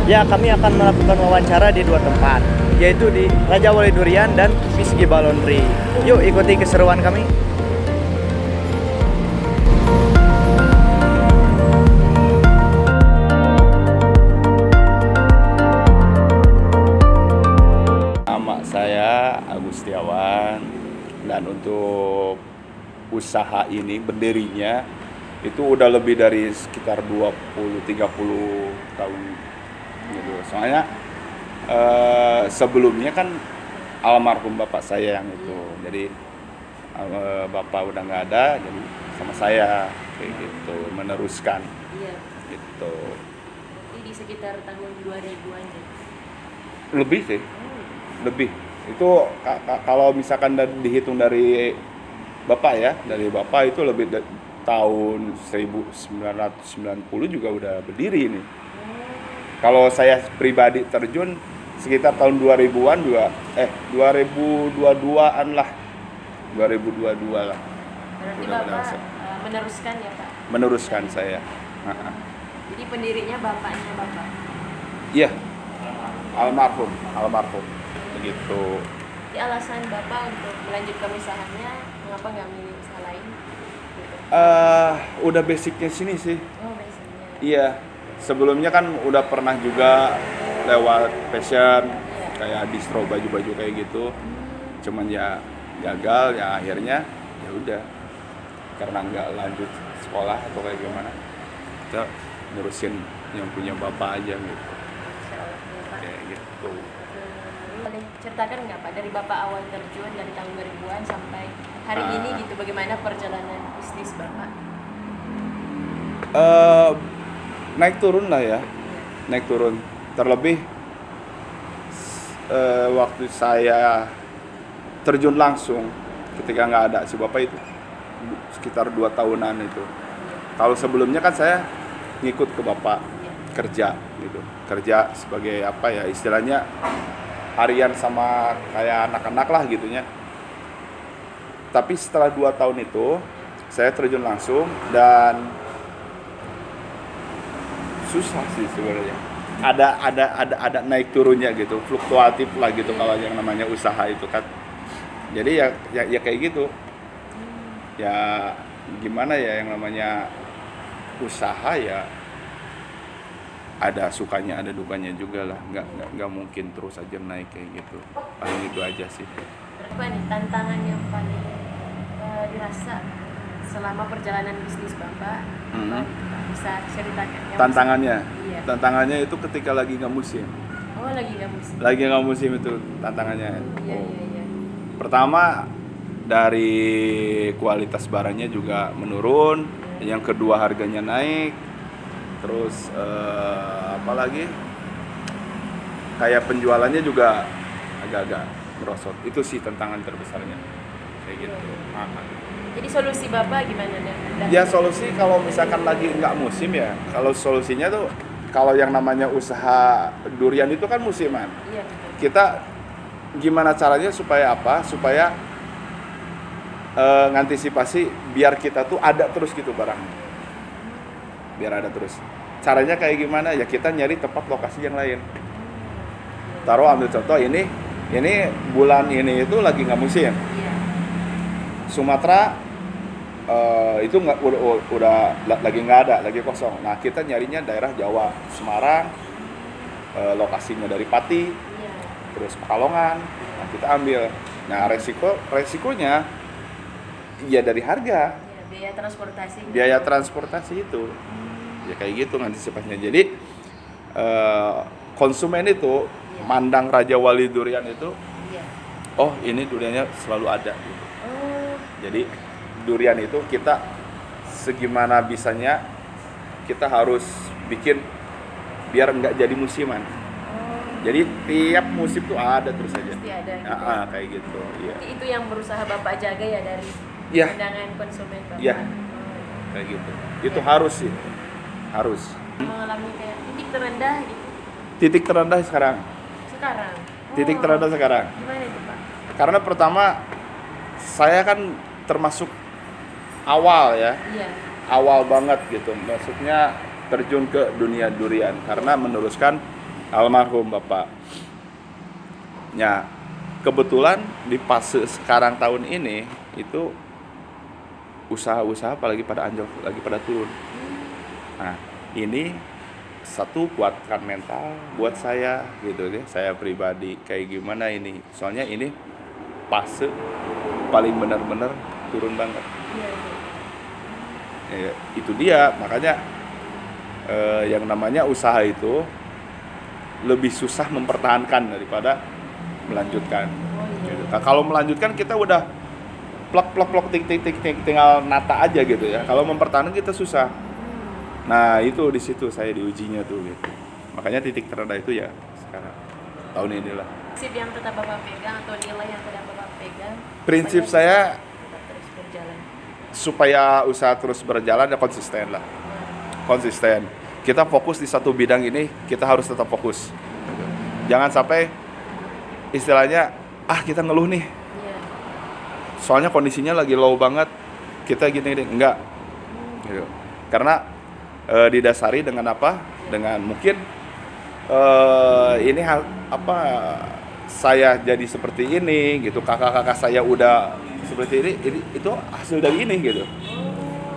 Ya, kami akan melakukan wawancara di dua tempat, yaitu di Raja Wali Durian dan Whiskey Balonri. Yuk ikuti keseruan kami. Nama saya Agustiawan, dan untuk usaha ini berdirinya itu udah lebih dari sekitar 20-30 tahun gitu. Soalnya sebelumnya kan almarhum bapak saya yang itu, jadi bapak udah nggak ada, jadi sama saya kayak gitu meneruskan Iya. gitu. Ini di sekitar tahun 2000-an ya. Lebih sih, lebih itu kalau misalkan dihitung dari bapak ya, dari bapak itu lebih tahun 1990 juga udah berdiri ini. Kalau saya pribadi terjun sekitar tahun 2000-an juga 2022-an lah. 2022 lah. Berarti Udah Bapak meneruskan ya Pak? meneruskan saya. Jadi pendirinya bapaknya Bapak? Iya. Almarhum begitu. Jadi alasan Bapak untuk melanjutkan usahanya, mengapa nggak milih usaha lain? Gitu. Udah basicnya sini sih. Oh, biasanya. Iya. Sebelumnya kan udah pernah juga lewat fashion, kayak distro baju-baju kayak gitu. Cuman ya gagal, ya akhirnya ya udah, karena nggak lanjut sekolah atau kayak gimana, kita nerusin yang punya bapak aja gitu. Insya Allah, ya, Pak. Kayak gitu. Boleh ceritakan nggak Pak, dari Bapak awal terjun dari tahun 2000-an sampai hari ini gitu, bagaimana perjalanan bisnis Bapak? Naik turun lah ya, naik turun. Terlebih waktu saya terjun langsung ketika nggak ada si bapak itu sekitar 2 tahunan itu. Kalau sebelumnya kan saya ngikut ke bapak kerja gitu, kerja sebagai apa ya istilahnya harian sama kayak anak-anak lah gitunya. Tapi setelah 2 tahun itu saya terjun langsung dan susah sih sebenarnya. Ada naik turunnya gitu, fluktuatif lah gitu kalau yang namanya usaha itu kan. Jadi ya kayak gitu. Ya gimana ya, yang namanya usaha ya ada sukanya ada dukanya juga lah. Nggak mungkin terus aja naik kayak gitu. Paling itu aja sih. Apa nih tantangan yang paling dirasa selama perjalanan bisnis Bapak? Apa bisa ceritakan? Iya. Tantangannya itu ketika lagi nggak musim. Oh, lagi nggak musim. Lagi nggak musim itu tantangannya. Iya. Pertama dari kualitas barangnya juga menurun, yang kedua harganya naik, terus apa lagi, kayak penjualannya juga agak-agak merosot. Itu sih tantangan terbesarnya kayak gitu. Jadi solusi Bapak gimana nih? Ya solusi kalau misalkan lagi nggak musim ya, kalau solusinya tuh kalau yang namanya usaha durian itu kan musiman. Iya, betul. Kita gimana caranya supaya apa? Supaya ngantisipasi biar kita tuh ada terus gitu barangnya. Biar ada terus. Caranya kayak gimana? Ya kita nyari tempat lokasi yang lain. Taruh ambil contoh ini bulan ini itu lagi nggak musim. Iya. Sumatera itu udah lagi nggak ada, lagi kosong. Nah kita nyarinya daerah Jawa, Semarang, lokasinya dari Pati, Iya. terus Pekalongan. Nah kita ambil. Nah resikonya ya dari harga, Iya, biaya transportasi. biaya transportasi itu. Ya kayak gitu antisipasinya. Jadi konsumen itu mandang Raja Wali Durian itu, Iya. oh ini duriannya selalu ada gitu. Oh, Jadi durian itu kita segimana bisanya kita harus bikin biar nggak jadi musiman. Jadi tiap musim tuh ada terus aja. pasti ada gitu. Kayak gitu. Iya. Jadi itu yang berusaha Bapak jaga ya dari Iya. pandangan konsumen Bapak. Iya. Kayak gitu. Itu harus sih. Harus. Mengalami kayak titik terendah gitu Titik terendah sekarang. sekarang. Titik terendah sekarang. Gimana itu Pak? Karena pertama saya kan termasuk awal ya. Iya. Awal banget gitu. Maksudnya terjun ke dunia durian karena meneruskan almarhum bapak. Ya, kebetulan di fase sekarang tahun ini itu usaha-usaha apalagi pada anjlok, lagi pada turun. Nah, ini satu kuatkan mental buat saya gitu ya. Saya pribadi kayak gimana ini? Soalnya ini fase paling benar-benar turun banget. Iya, iya. Itu dia, makanya yang namanya usaha itu lebih susah mempertahankan daripada melanjutkan. Oh iya. Gitu. Nah, kalau melanjutkan kita udah plok tik tinggal nata aja gitu ya. Kalau mempertahankan kita susah. Nah, itu di situ saya diujinya tuh gitu. Makanya titik terendah itu ya sekarang tahun inilah. Prinsip yang tetap Bapak pegang atau nilai yang tetap Bapak pegang? Prinsip supaya saya tetap terus berjalan. supaya usaha terus berjalan ya konsisten lah. Konsisten. Kita fokus di satu bidang ini, kita harus tetap fokus. Jangan sampai istilahnya kita ngeluh nih. Iya. Soalnya kondisinya lagi low banget. Kita gini enggak. Gitu. Karena didasari dengan apa? Dengan mungkin ini hal apa saya jadi seperti ini gitu. Kakak-kakak saya udah seperti ini itu hasil dari ini gitu.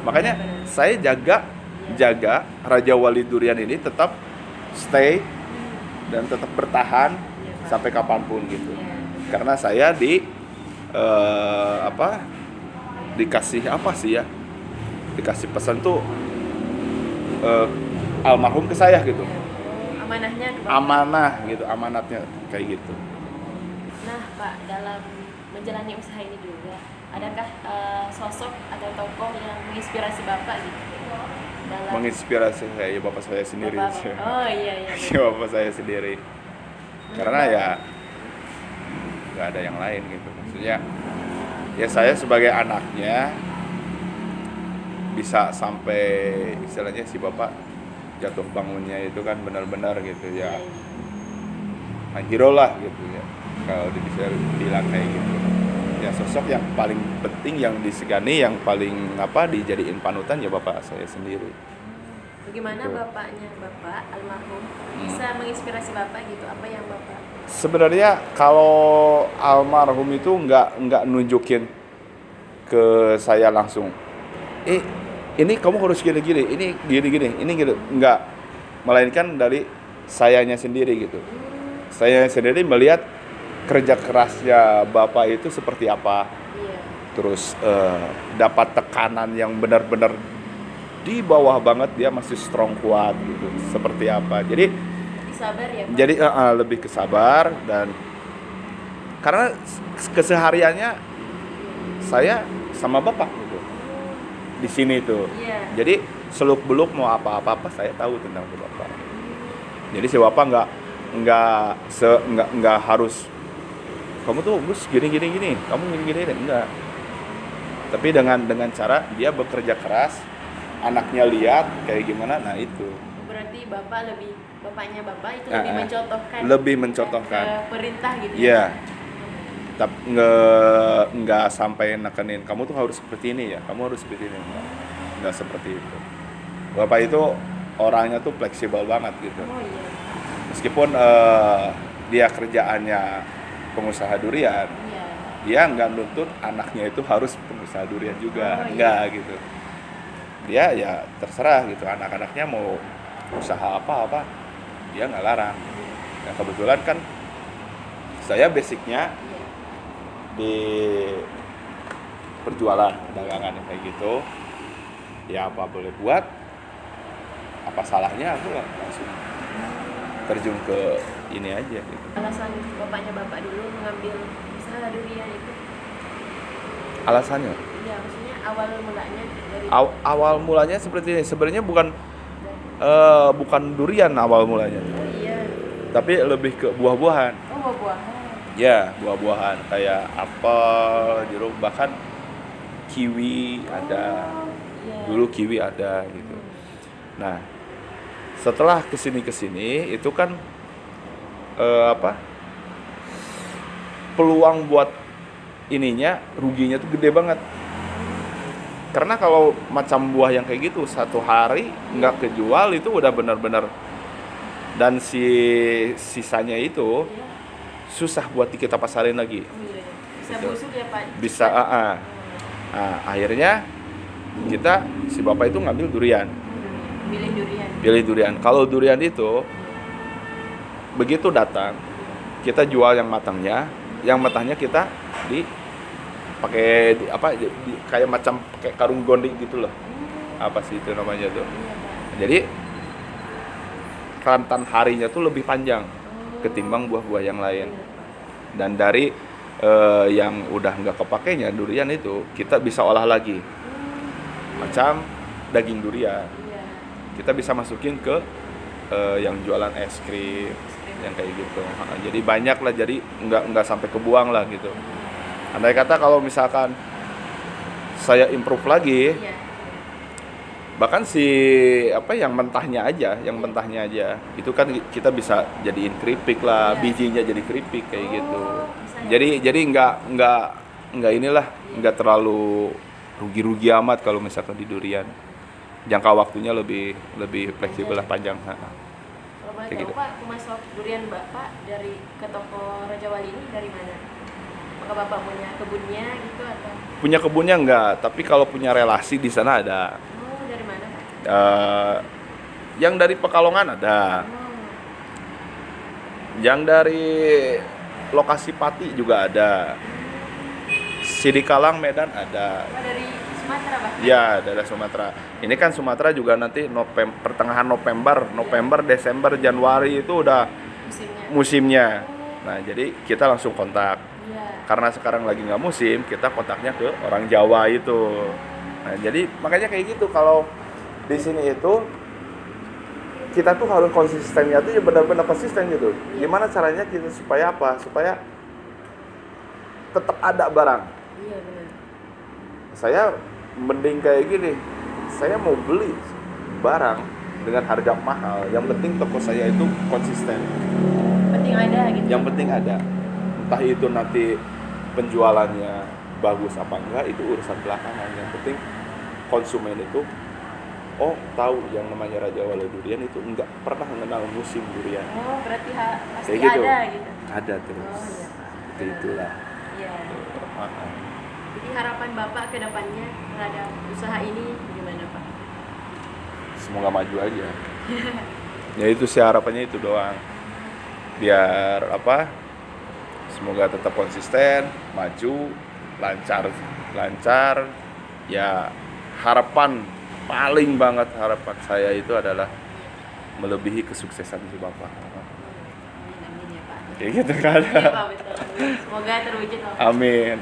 Makanya saya jaga Raja Wali Durian ini tetap stay dan tetap bertahan sampai kapanpun gitu. Karena saya dikasih apa sih ya? Dikasih pesan tuh almarhum ke saya gitu. Amanahnya ke Bapak. Amanah gitu, amanatnya kayak gitu. Nah, Pak, dalam menjalani usaha ini juga, adakah sosok atau tokoh yang menginspirasi Bapak gitu? Dalam Menginspirasi saya bapak saya sendiri. Bapak. Oh iya. Bapak saya sendiri. Karena ya nggak ada yang lain gitu. Maksudnya ya saya sebagai anaknya bisa sampai istilahnya si bapak jatuh bangunnya itu kan benar-benar gitu ya. Hero lah gitu ya. Kalau bisa bilang kayak gitu. Ya sosok yang paling penting, yang disegani, yang paling dijadiin panutan ya bapak saya sendiri. Bagaimana Gitu. bapaknya Bapak almarhum bisa menginspirasi Bapak gitu? Apa yang Bapak? Sebenarnya kalau almarhum itu nggak nunjukin ke saya langsung. Ini kamu harus gini-gini, ini gini-gini, ini gitu. Nggak, melainkan dari sayanya sendiri gitu. Saya sendiri melihat kerja kerasnya bapak itu seperti apa. Iya. Terus dapat tekanan yang benar-benar di bawah banget, dia masih strong kuat gitu. Seperti apa? Jadi Sabar ya, Pak? Jadi lebih kesabar, dan karena kesehariannya saya sama bapak gitu di sini tuh. Iya. Jadi seluk beluk mau apa saya tahu tentang bapak. Jadi si bapak nggak harus kamu tuh Gus gini kamu gini enggak. Tapi dengan cara dia bekerja keras, anaknya lihat kayak gimana, nah itu. Berarti bapaknya Bapak itu lebih mencontohkan. Lebih mencontohkan. Ke perintah gitu Iya. ya. Tapi nggak sampai nekenin kamu tuh harus seperti ini ya, kamu harus seperti ini, nggak seperti itu. Bapak itu orangnya tuh fleksibel banget gitu. Oh iya. Meskipun dia kerjaannya pengusaha durian, Iya. dia nggak nuntut anaknya itu harus pengusaha durian juga, Oh, nggak gitu. Dia ya terserah gitu, anak-anaknya mau usaha apa dia nggak larang. Nah kebetulan kan saya basicnya Iya. di perjualan dagangan kayak gitu, ya apa boleh buat, apa salahnya aku langsung terjun ke ini aja gitu. Alasan bapaknya Bapak dulu mengambil usaha durian itu? Alasannya Iya, maksudnya awal mulanya dari awal mulanya seperti ini, sebenarnya bukan durian awal mulanya, Oh iya. tapi lebih ke buah-buahan. Oh, buah-buahan. Ya, buah-buahan kayak apel, jeruk, bahkan kiwi ada. Iya. Dulu kiwi ada gitu. Nah, setelah kesini itu kan peluang buat ininya, ruginya tuh gede banget. Karena kalau macam buah yang kayak gitu satu hari nggak kejual itu udah benar-benar dan si sisanya itu Iya. susah buat kita pasarin lagi. Oh, iya. Bisa Gitu. busuk ya Pak? Bisa, Nah, akhirnya kita si bapak itu ngambil durian, Pilih durian. pilih durian. Kalau durian itu begitu datang, kita jual yang matangnya, yang matangnya kita pakai kayak macam kayak karung gondik gitu loh. Apa sih itu namanya tuh? Iya Pak. Jadi rentan harinya tuh lebih panjang ketimbang buah-buah yang lain. Dan dari yang udah nggak kepakainya durian itu kita bisa olah lagi, macam daging durian. Iya. Kita bisa masukin ke yang jualan es krim, yang kayak gitu. Jadi banyak lah, jadi nggak sampai kebuang lah gitu. Andai kata kalau misalkan saya improve lagi, Iya. bahkan yang mentahnya aja itu kan kita bisa jadiin keripik lah, Iya. bijinya jadi keripik kayak gitu. Bisa ya? Jadi nggak inilah, nggak terlalu rugi amat kalau misalkan di durian. Jangka waktunya lebih fleksibel lah, panjang. Kalau boleh Kayak tahu gitu. Pak, pemasok durian Bapak dari ke toko Raja Wali ini dari mana? Apakah Bapak punya kebunnya gitu atau? Punya kebunnya enggak, tapi kalau punya relasi di sana ada. Oh, dari mana Pak? Yang dari Pekalongan ada, Oh, yang dari lokasi Pati juga ada, Sidikalang Medan ada. Pak dari Sumatera Pak? Ya, dari Sumatera. Ini kan Sumatera juga nanti pertengahan November, Desember, Januari itu udah musimnya. Nah, jadi kita langsung kontak. Iya. Karena sekarang lagi nggak musim, kita kontaknya ke orang Jawa itu. Nah, jadi makanya kayak gitu, kalau di sini itu kita tuh harus konsistennya tuh ya benar-benar konsisten gitu. Gimana caranya kita supaya apa? Supaya tetap ada barang. Iya benar. Saya mending kayak gini, saya mau beli barang dengan harga mahal, yang penting toko saya itu konsisten. Penting ada gitu. Yang penting ada. Entah itu nanti penjualannya bagus apa enggak, itu urusan belakangan. Yang penting konsumen itu tahu yang namanya Raja Wali Durian itu enggak pernah mengenal musim durian. Oh, berarti pasti Kayak gitu. ada gitu. Ada terus. Oh iya Pak. Seperti itulah. Iya. Heeh. Jadi harapan Bapak ke depannya terhadap usaha ini gimana Pak? Semoga maju aja. Ya itu sih harapannya, itu doang. Biar semoga tetap konsisten, maju, lancar. Ya harapan paling banget, harapan saya itu adalah melebihi kesuksesan si Bapak. Amin ya Pak. Kayak gitu kan. Iya Pak, betul. Semoga terwujud Pak. Amin.